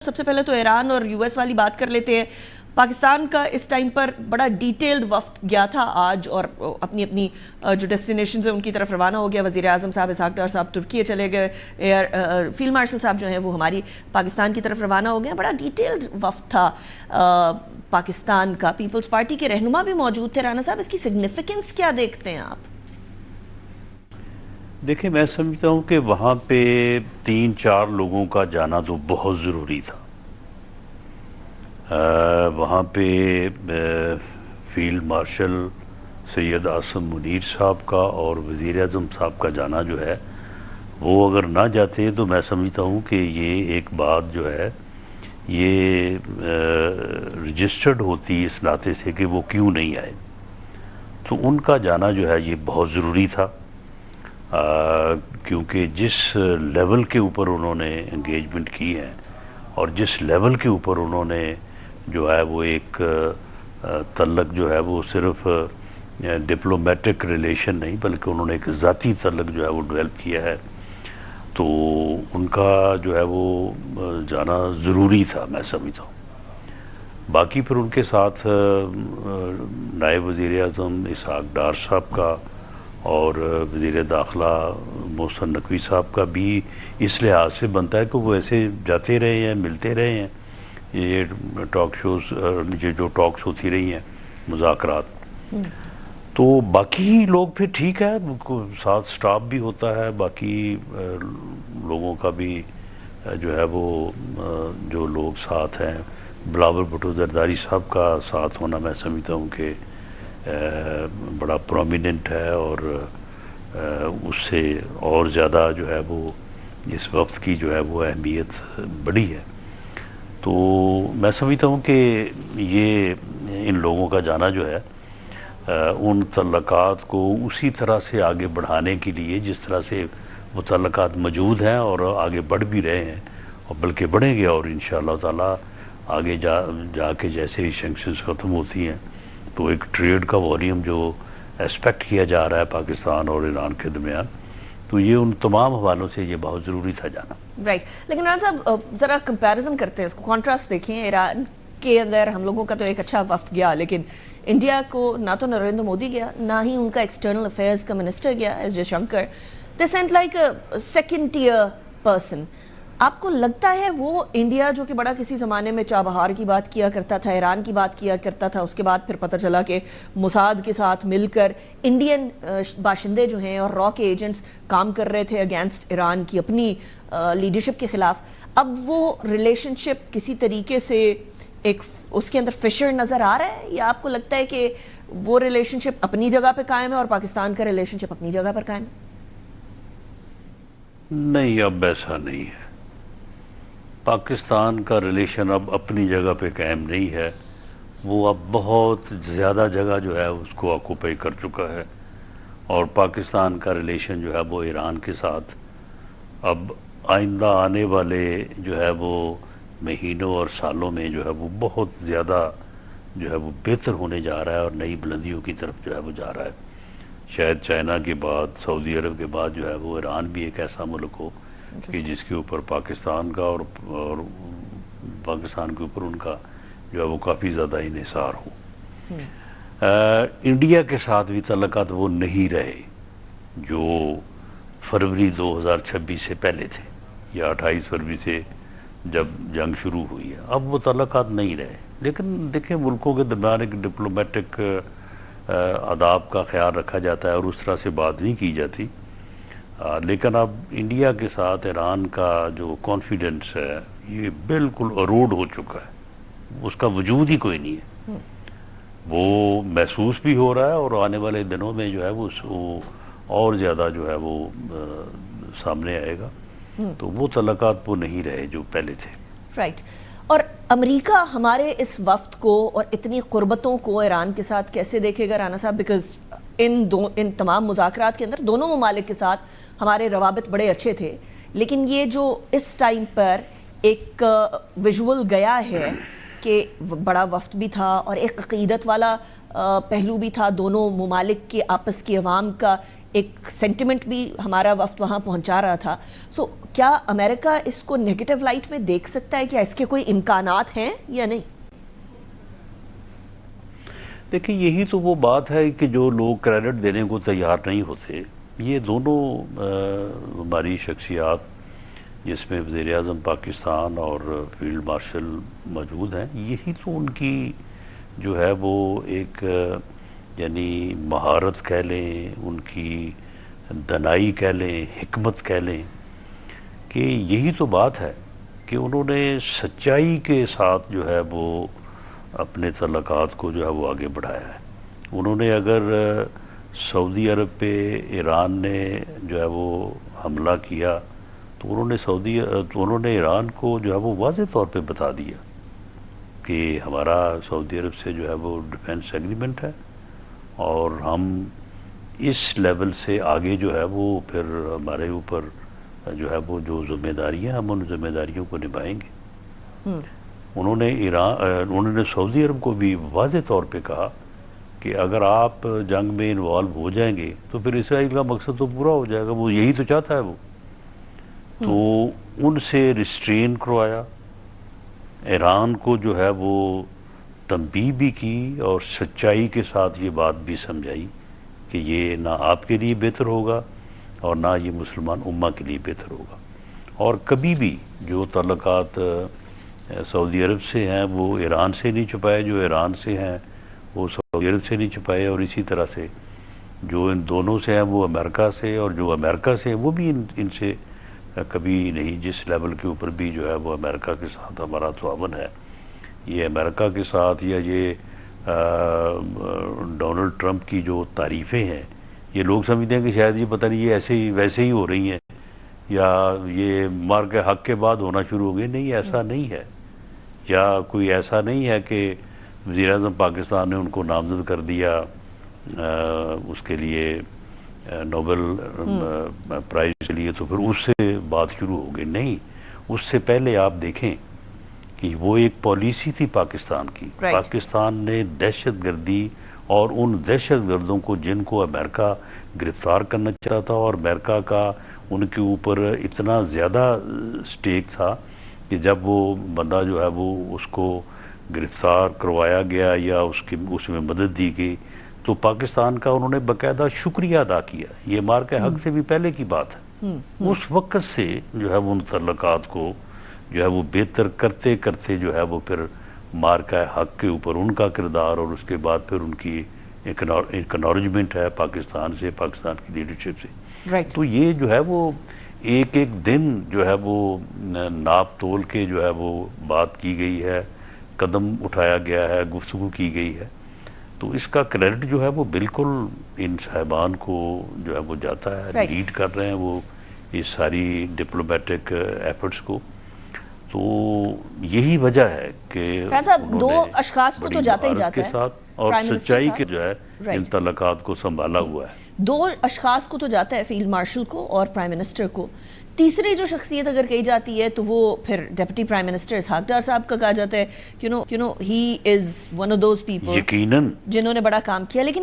سب سے پہلے تو ایران اور یو ایس والی بات کر لیتے ہیں۔ پاکستان کا اس ٹائم پر بڑا ڈیٹیلڈ وفد گیا تھا آج، اور اپنی جو ڈیسٹینیشنز ہیں ان کی طرف روانہ ہو گیا۔ وزیر اعظم صاحب اسحاق ڈار صاحب ترکیہ چلے گئے، فیلڈ مارشل صاحب جو ہیں وہ ہماری پاکستان کی طرف روانہ ہو گئے۔ بڑا ڈیٹیلڈ وفد تھا پاکستان کا۔ پیپلز پارٹی کے رہنما بھی موجود تھے۔ رانا صاحب، اس کی سگنیفیکنس کیا دیکھتے ہیں آپ؟ دیکھیں، میں سمجھتا ہوں کہ وہاں پہ 3-4 لوگوں کا جانا تو بہت ضروری تھا۔ وہاں پہ فیلڈ مارشل سید عاصم منیر صاحب کا اور وزیر اعظم صاحب کا جانا جو ہے وہ اگر نہ جاتے تو میں سمجھتا ہوں کہ یہ ایک بات جو ہے یہ رجسٹرڈ ہوتی اس ناطے سے کہ وہ کیوں نہیں آئے۔ تو ان کا جانا جو ہے یہ بہت ضروری تھا، کیونکہ جس لیول کے اوپر انہوں نے انگیجمنٹ کی ہے اور جس لیول کے اوپر انہوں نے جو ہے وہ ایک تعلق جو ہے وہ صرف ڈپلومیٹک ریلیشن نہیں بلکہ انہوں نے ایک ذاتی تعلق جو ہے وہ ڈیولپ کیا ہے، تو ان کا جو ہے وہ جانا ضروری تھا میں سمجھتا ہوں۔ باقی پھر ان کے ساتھ نائب وزیر اعظم اسحاق ڈار صاحب کا اور وزیر داخلہ محسن نقوی صاحب کا بھی اس لحاظ سے بنتا ہے کہ وہ ایسے جاتے رہے ہیں، ملتے رہے ہیں، یہ ٹاک شوز جو ٹاکس ہوتی رہی ہیں، مذاکرات۔ تو باقی لوگ پھر ٹھیک ہے، ساتھ سٹاف بھی ہوتا ہے، باقی لوگوں کا بھی جو ہے وہ جو لوگ ساتھ ہیں، بلاول بھٹو زرداری صاحب کا ساتھ ہونا میں سمجھتا ہوں کہ بڑا پرومیننٹ ہے، اور اس سے اور زیادہ جو ہے وہ اس وقت کی جو ہے وہ اہمیت بڑی ہے۔ تو میں سمجھتا ہوں کہ یہ ان لوگوں کا جانا جو ہے ان تعلقات کو اسی طرح سے آگے بڑھانے کے لیے جس طرح سے وہ تعلقات موجود ہیں اور آگے بڑھ بھی رہے ہیں، اور بلکہ بڑھیں گے، اور انشاءاللہ تعالی آگے جا کے جیسے ہی سینکشنز ختم ہوتی ہیں تو ایک ٹریڈ کا والیوم جو ایکسپیکٹ کیا جا رہا ہے پاکستان اور ایران کے درمیان، تو یہ ان تمام حوالوں سے یہ بہت ضروری تھا جانا۔ رائٹ، لیکن رانا صاحب ذرا کمپیریزن کرتے ہیں، اس کو کانٹراسٹ دیکھیں۔ ایران کے اندر ہم لوگوں کا تو ایک اچھا وفد گیا، لیکن انڈیا کو نہ تو نریندر مودی گیا، نہ ہی ان کا ایکسٹرنل افیئرز کا منسٹر گیا S Jaishankar. They sent like a second tier person. آپ کو لگتا ہے وہ انڈیا جو کہ بڑا کسی زمانے میں چابہار کی بات کیا کرتا تھا، ایران کی بات کیا کرتا تھا، اس کے بعد پھر پتہ چلا کہ موساد کے ساتھ مل کر انڈین باشندے جو ہیں اور را کے ایجنٹس کام کر رہے تھے اگینسٹ ایران کی اپنی لیڈرشپ کے خلاف، اب وہ ریلیشن شپ کسی طریقے سے ایک اس کے اندر فشر نظر آ رہا ہے، یا آپ کو لگتا ہے کہ وہ ریلیشن شپ اپنی جگہ پہ قائم ہے اور پاکستان کا ریلیشن شپ اپنی جگہ پر قائم ہے؟ نہیں، اب ایسا نہیں ہے۔ پاکستان کا ریلیشن اب اپنی جگہ پہ قائم نہیں ہے، وہ اب بہت زیادہ جگہ جو ہے اس کو آکوپائی کر چکا ہے، اور پاکستان کا ریلیشن جو ہے وہ ایران کے ساتھ اب آئندہ آنے والے جو ہے وہ مہینوں اور سالوں میں جو ہے وہ بہت زیادہ جو ہے وہ بہتر ہونے جا رہا ہے، اور نئی بلندیوں کی طرف جو ہے وہ جا رہا ہے۔ شاید چائنا کے بعد، سعودی عرب کے بعد جو ہے وہ ایران بھی ایک ایسا ملک ہو کہ جس کے اوپر پاکستان کا اور پاکستان کے اوپر ان کا جو ہے وہ کافی زیادہ انحصار ہو۔ انڈیا کے ساتھ بھی تعلقات وہ نہیں رہے جو فروری 2026 سے پہلے تھے، یا 28 فروری سے جب جنگ شروع ہوئی ہے، اب وہ تعلقات نہیں رہے۔ لیکن دیکھیں، ملکوں کے درمیان ایک ڈپلومیٹک آداب کا خیال رکھا جاتا ہے اور اس طرح سے بات نہیں کی جاتی، لیکن اب انڈیا کے ساتھ ایران کا جو کانفیڈنس ہے یہ بالکل اروڈ ہو چکا ہے، اس کا وجود ہی کوئی نہیں ہے۔ وہ محسوس بھی ہو رہا ہے، اور آنے والے دنوں میں جو ہے وہ اور زیادہ جو ہے وہ سامنے آئے گا۔ تو وہ تعلقات وہ نہیں رہے جو پہلے تھے۔ رائٹ، اور امریکہ ہمارے اس وفد کو اور اتنی قربتوں کو ایران کے ساتھ کیسے دیکھے گا رانا صاحب؟ بیکاز ان تمام مذاکرات کے اندر دونوں ممالک کے ساتھ ہمارے روابط بڑے اچھے تھے، لیکن یہ جو اس ٹائم پر ایک ویژول گیا ہے کہ بڑا وفد بھی تھا اور ایک عقیدت والا پہلو بھی تھا، دونوں ممالک کے آپس کی عوام کا ایک سینٹیمنٹ بھی ہمارا وفد وہاں پہنچا رہا تھا. سو کیا امریکہ اس کو نیگیٹو لائٹ میں دیکھ سکتا ہے؟ کیا اس کے کوئی امکانات ہیں یا نہیں؟ دیکھیں یہی تو وہ بات ہے کہ جو لوگ کریڈٹ دینے کو تیار نہیں ہوتے. یہ دونوں ہماری شخصیات جس میں وزیر اعظم پاکستان اور فیلڈ مارشل موجود ہیں, یہی تو ان کی جو ہے وہ ایک یعنی مہارت کہہ لیں, ان کی دانائی کہہ لیں, حکمت کہہ لیں, کہ یہی تو بات ہے کہ انہوں نے سچائی کے ساتھ جو ہے وہ اپنے تعلقات کو جو ہے وہ آگے بڑھایا ہے. انہوں نے اگر سعودی عرب پہ ایران نے جو ہے وہ حملہ کیا تو انہوں نے ایران کو جو ہے وہ واضح طور پہ بتا دیا کہ ہمارا سعودی عرب سے جو ہے وہ ڈیفنس ایگریمنٹ ہے اور ہم اس لیول سے آگے جو ہے وہ پھر ہمارے اوپر جو ہے وہ جو ذمہ داریاں ہم ان ذمہ داریوں کو نبھائیں گے. انہوں نے سعودی عرب کو بھی واضح طور پہ کہا کہ اگر آپ جنگ میں انوالو ہو جائیں گے تو پھر اسرائیل کا مقصد تو پورا ہو جائے گا, وہ یہی تو چاہتا ہے وہ. تو ان سے ریسٹرین کروایا, ایران کو جو ہے وہ تنبیہ بھی کی اور سچائی کے ساتھ یہ بات بھی سمجھائی کہ یہ نہ آپ کے لیے بہتر ہوگا اور نہ یہ مسلمان امہ کے لیے بہتر ہوگا. اور کبھی بھی جو تعلقات سعودی عرب سے ہیں وہ ایران سے نہیں چھپائے, جو ایران سے ہیں وہ سعودی عرب سے نہیں چھپائے, اور اسی طرح سے جو ان دونوں سے ہیں وہ امریکہ سے, اور جو امریکہ سے ہیں وہ بھی ان سے کبھی نہیں. جس لیول کے اوپر بھی جو ہے وہ امریکہ کے ساتھ ہمارا تعاون ہے, یہ امریکہ کے ساتھ یا یہ ڈونلڈ ٹرمپ کی جو تعریفیں ہیں, یہ لوگ سمجھتے ہیں کہ شاید یہ پتہ نہیں یہ ایسے ہی ویسے ہی ہو رہی ہیں یا یہ مار کے حق کے بعد ہونا شروع ہو گئی. نہیں, ایسا نہیں ہے, یا کوئی ایسا نہیں ہے کہ وزیر اعظم پاکستان نے ان کو نامزد کر دیا اس کے لیے نوبل پرائز کے لیے تو پھر اس سے بات شروع ہو گئی. نہیں, اس سے پہلے آپ دیکھیں کہ وہ ایک پالیسی تھی پاکستان کی. پاکستان نے دہشت گردی اور ان دہشت گردوں کو جن کو امریکہ گرفتار کرنا چاہتا تھا, اور امریکہ کا ان کے اوپر اتنا زیادہ سٹیک تھا کہ جب وہ بندہ جو ہے وہ اس کو گرفتار کروایا گیا یا اس میں مدد دی گئی تو پاکستان کا انہوں نے باقاعدہ شکریہ ادا کیا. یہ مار کے حق سے بھی پہلے کی بات ہے. اس وقت سے جو ہے وہ ان تعلقات کو جو ہے وہ بہتر کرتے کرتے جو ہے وہ پھر مار کا حق کے اوپر ان کا کردار, اور اس کے بعد پھر ان کی اکنالجمنٹ ہے پاکستان سے, پاکستان کی لیڈرشپ سے. تو یہ جو ہے وہ ایک ایک دن جو ہے وہ ناپ تول کے جو ہے وہ بات کی گئی ہے, قدم اٹھایا گیا ہے, گفتگو کی گئی ہے. تو اس کا کریڈٹ جو ہے وہ بالکل ان صاحبان کو جو ہے وہ جاتا ہے. لیڈ کر رہے ہیں وہ یہ ساری ڈپلومیٹک ایفرٹس کو. تو یہی وجہ ہے کہ دو اشخاص کو تو جاتا ہی جاتا ہے اور سچائی کے جو ہے ان تعلقات کو سنبھالا ہوا ہے. دو اشخاص کو تو جاتا ہے, فیلڈ مارشل کو اور پرائم منسٹر کو. تیسری جو شخصیت اگر کہی جاتی ہے تو وہ پھر deputy prime minister Ishaq Dar صاحب کا کہا جاتا ہے. He is one of those people یقیناً جنہوں نے بڑا کام کیا. لیکن